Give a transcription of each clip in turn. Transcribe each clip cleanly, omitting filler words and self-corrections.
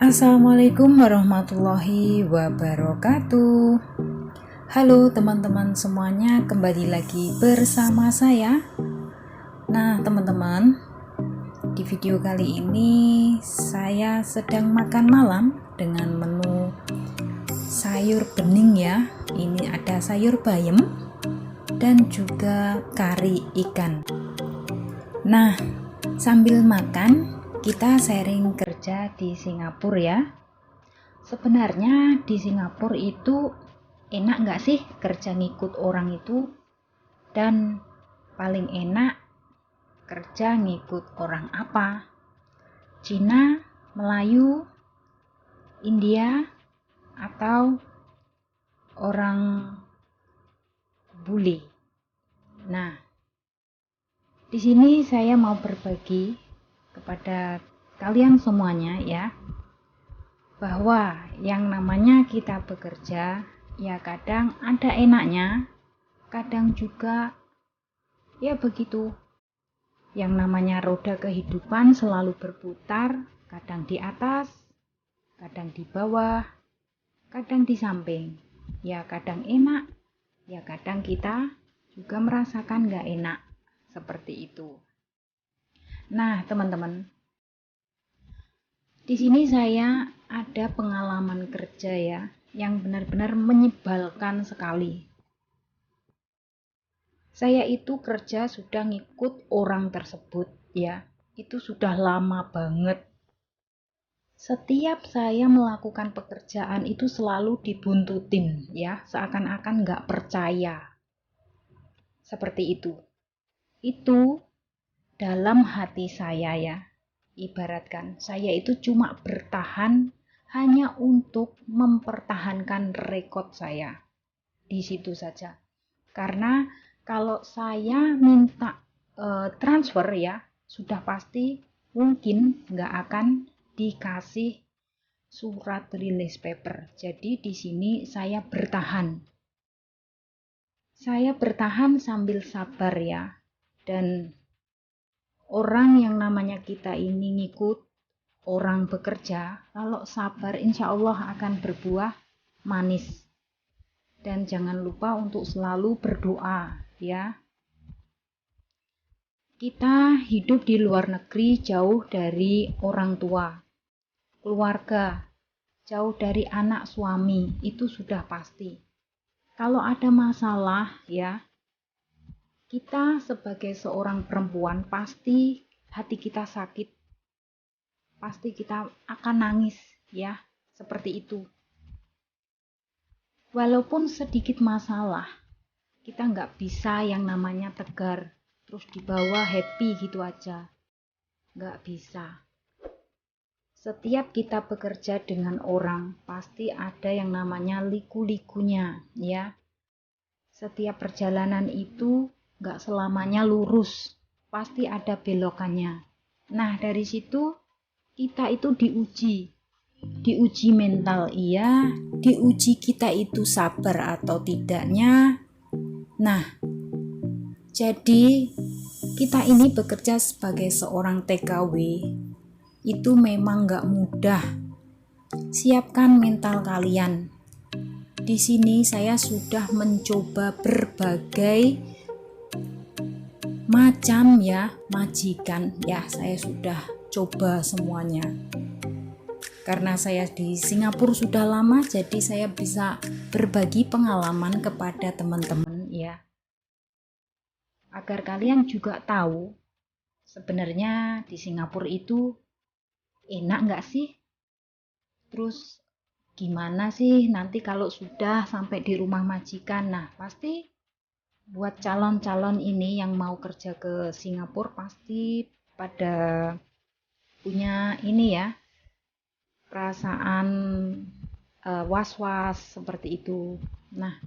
Assalamualaikum warahmatullahi wabarakatuh. Halo teman-teman semuanya, kembali lagi bersama saya. Nah teman-teman, di video kali ini saya sedang makan malam dengan menu sayur bening ya. Ini ada sayur bayam dan juga kari ikan. Nah, sambil makan kita sharing kerja di Singapura ya. Sebenarnya di Singapura itu enak nggak sih kerja ngikut orang itu? Dan paling enak kerja ngikut orang apa? Cina, Melayu, India, atau orang bule? Nah, di sini saya mau berbagi kepada kalian semuanya ya, bahwa yang namanya kita bekerja ya kadang ada enaknya, kadang juga ya begitu. Yang namanya roda kehidupan selalu berputar, kadang di atas, kadang di bawah, kadang di samping. Ya kadang enak, ya kadang kita juga merasakan gak enak, seperti itu. Nah teman-teman, di sini saya ada pengalaman kerja ya, yang benar-benar menyebalkan sekali. Saya itu kerja sudah ngikut orang tersebut ya, itu sudah lama banget. Setiap saya melakukan pekerjaan itu selalu dibuntutin ya, seakan-akan gak percaya. Seperti itu. Itu dalam hati saya ya. Ibaratkan saya itu cuma bertahan hanya untuk mempertahankan rekod saya. Di situ saja. Karena kalau saya minta transfer ya, sudah pasti mungkin nggak akan dikasih surat release paper. Jadi di sini saya bertahan. Saya bertahan sambil sabar ya. Dan orang yang namanya kita ini ngikut orang bekerja, kalau sabar insya Allah akan berbuah manis. Dan jangan lupa untuk selalu berdoa ya. Kita hidup di luar negeri jauh dari orang tua, keluarga, jauh dari anak suami, itu sudah pasti. Kalau ada masalah ya, kita sebagai seorang perempuan pasti hati kita sakit, pasti kita akan nangis ya, seperti itu. Walaupun sedikit masalah, kita nggak bisa yang namanya tegar, terus dibawa happy gitu aja. Nggak bisa. Setiap kita bekerja dengan orang, pasti ada yang namanya liku-likunya, ya. Setiap perjalanan itu nggak selamanya lurus, pasti ada belokannya. Nah, dari situ kita itu diuji mental iya, diuji kita itu sabar atau tidaknya. Nah, jadi kita ini bekerja sebagai seorang TKW itu memang gak mudah. Siapkan mental kalian. Di sini saya sudah mencoba berbagai macam ya majikan ya, saya sudah coba semuanya. Karena saya di Singapura sudah lama, jadi saya bisa berbagi pengalaman kepada teman-teman ya. Agar kalian juga tahu sebenarnya di Singapura itu enak nggak sih? Terus gimana sih nanti kalau sudah sampai di rumah majikan? Nah, pasti buat calon-calon ini yang mau kerja ke Singapura pasti pada punya ini ya, perasaan was-was seperti itu. Nah,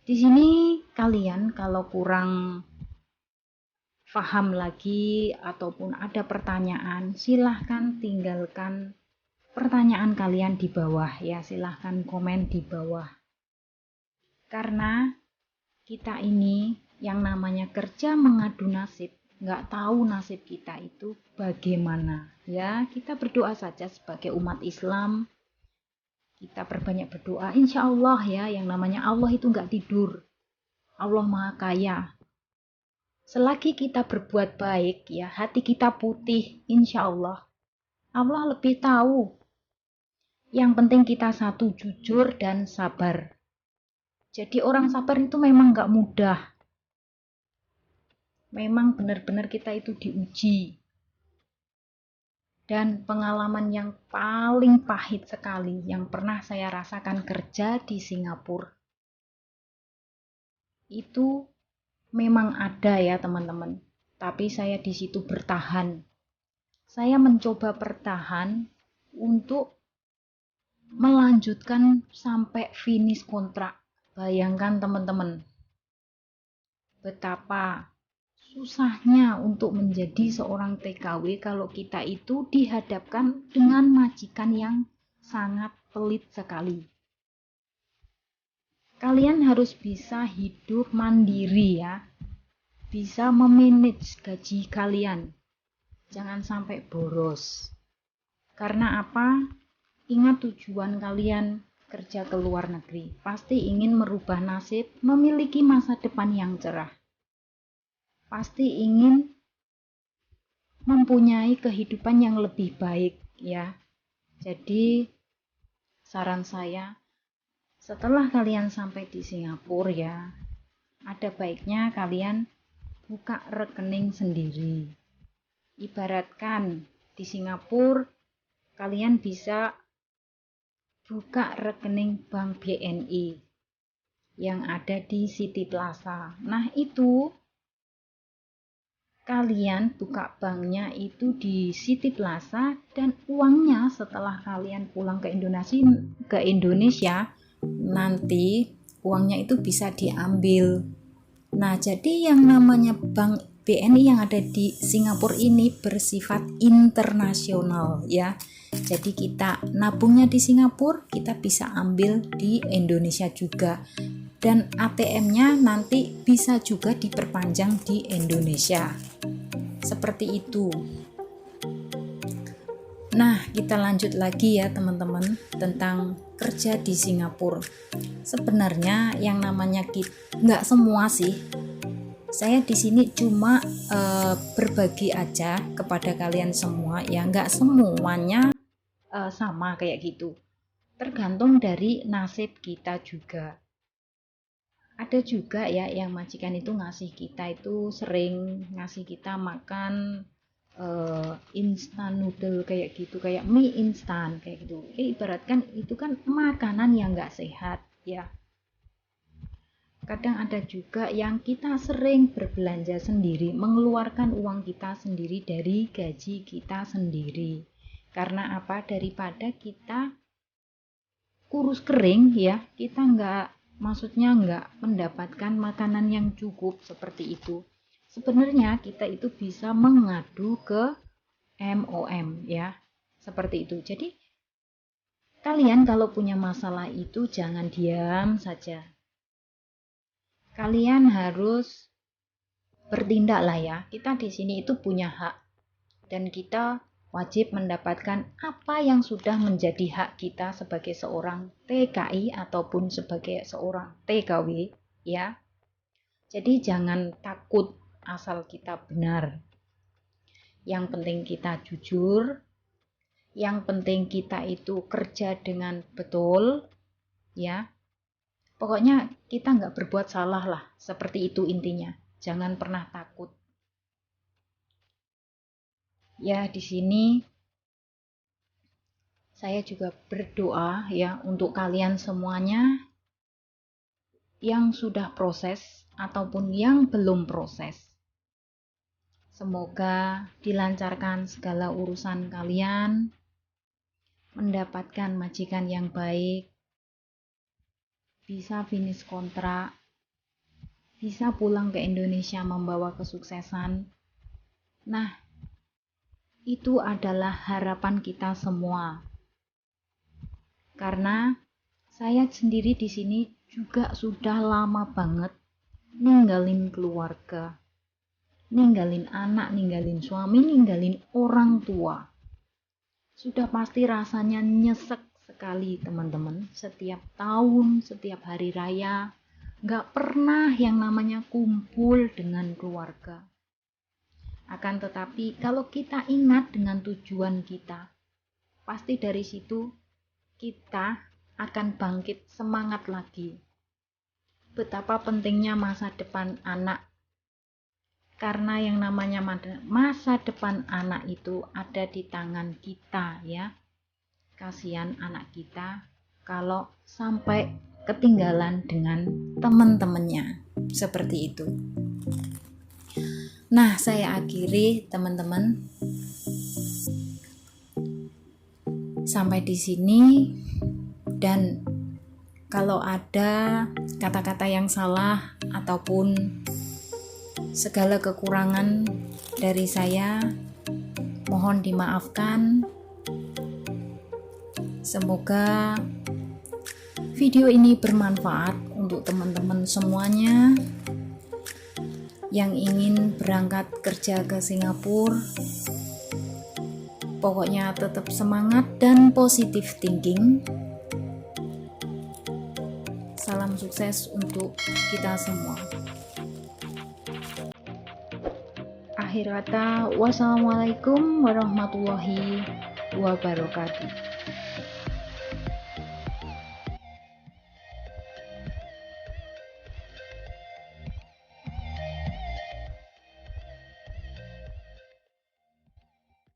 di sini kalian kalau kurang paham lagi ataupun ada pertanyaan, silahkan tinggalkan pertanyaan kalian di bawah ya, silahkan komen di bawah. Karena kita ini yang namanya kerja mengadu nasib, nggak tahu nasib kita itu bagaimana. Ya, kita berdoa saja sebagai umat Islam. Kita perbanyak berdoa. Insya Allah ya, yang namanya Allah itu nggak tidur. Allah Maha Kaya. Selagi kita berbuat baik, ya hati kita putih, insya Allah. Allah lebih tahu. Yang penting kita satu, jujur dan sabar. Jadi orang sabar itu memang nggak mudah. Memang benar-benar kita itu diuji. Dan pengalaman yang paling pahit sekali yang pernah saya rasakan kerja di Singapura, itu memang ada ya teman-teman. Tapi saya di situ bertahan. Saya mencoba bertahan untuk melanjutkan sampai finish kontrak. Bayangkan teman-teman, betapa susahnya untuk menjadi seorang TKW kalau kita itu dihadapkan dengan majikan yang sangat pelit sekali. Kalian harus bisa hidup mandiri ya, bisa memanage gaji kalian. Jangan sampai boros. Karena apa? Ingat tujuan kalian kerja ke luar negeri. Pasti ingin merubah nasib, memiliki masa depan yang cerah. Pasti ingin mempunyai kehidupan yang lebih baik ya. Jadi saran saya, setelah kalian sampai di Singapura ya, ada baiknya kalian buka rekening sendiri. Ibaratkan di Singapura kalian bisa buka rekening bank BNI yang ada di City Plaza. Nah itu kalian buka banknya itu di City Plaza dan uangnya setelah kalian pulang ke Indonesia nanti uangnya itu bisa diambil. Nah jadi yang namanya bank BNI yang ada di Singapura ini bersifat internasional ya. Jadi kita nabungnya di Singapura, kita bisa ambil di Indonesia juga. Dan ATM-nya nanti bisa juga diperpanjang di Indonesia. Seperti itu. Nah, kita lanjut lagi ya teman-teman tentang kerja di Singapura. Sebenarnya yang namanya nggak semua sih. Saya di sini cuma berbagi aja kepada kalian semua ya, nggak semuanya sama kayak gitu. Tergantung dari nasib kita juga. Ada juga ya yang majikan itu ngasih kita itu sering ngasih kita makan instan noodle kayak gitu, kayak mie instan kayak gitu. Ibaratkan itu kan makanan yang nggak sehat ya. Kadang ada juga yang kita sering berbelanja sendiri, mengeluarkan uang kita sendiri dari gaji kita sendiri. Karena apa? Daripada kita kurus kering ya, kita maksudnya nggak mendapatkan makanan yang cukup seperti itu. Sebenarnya kita itu bisa mengadu ke MOM ya, seperti itu. Jadi kalian kalau punya masalah itu jangan diam saja. Kalian harus bertindak lah ya. Kita di sini itu punya hak dan kita wajib mendapatkan apa yang sudah menjadi hak kita sebagai seorang TKI ataupun sebagai seorang TKW ya. Jadi jangan takut asal kita benar. Yang penting kita jujur, yang penting kita itu kerja dengan betul ya. Pokoknya kita nggak berbuat salah lah, seperti itu intinya. Jangan pernah takut. Ya, di sini saya juga berdoa ya untuk kalian semuanya yang sudah proses ataupun yang belum proses. Semoga dilancarkan segala urusan kalian, mendapatkan majikan yang baik, bisa finish kontrak, bisa pulang ke Indonesia membawa kesuksesan. Nah, itu adalah harapan kita semua. Karena saya sendiri di sini juga sudah lama banget ninggalin keluarga, ninggalin anak, ninggalin suami, ninggalin orang tua. Sudah pasti rasanya nyesek sekali teman-teman. Setiap tahun, setiap hari raya, nggak pernah yang namanya kumpul dengan keluarga. Akan tetapi kalau kita ingat dengan tujuan kita, pasti dari situ kita akan bangkit semangat lagi. Betapa pentingnya masa depan anak. Karena yang namanya masa depan anak itu ada di tangan kita ya. Kasihan anak kita kalau sampai ketinggalan dengan teman-temannya. Seperti itu. Nah, saya akhiri teman-teman. Sampai di sini, dan kalau ada kata-kata yang salah ataupun segala kekurangan dari saya, mohon dimaafkan. Semoga video ini bermanfaat untuk teman-teman semuanya yang ingin berangkat kerja ke Singapura. Pokoknya tetap semangat dan positive thinking. Salam sukses untuk kita semua. Akhir kata, wassalamualaikum warahmatullahi wabarakatuh.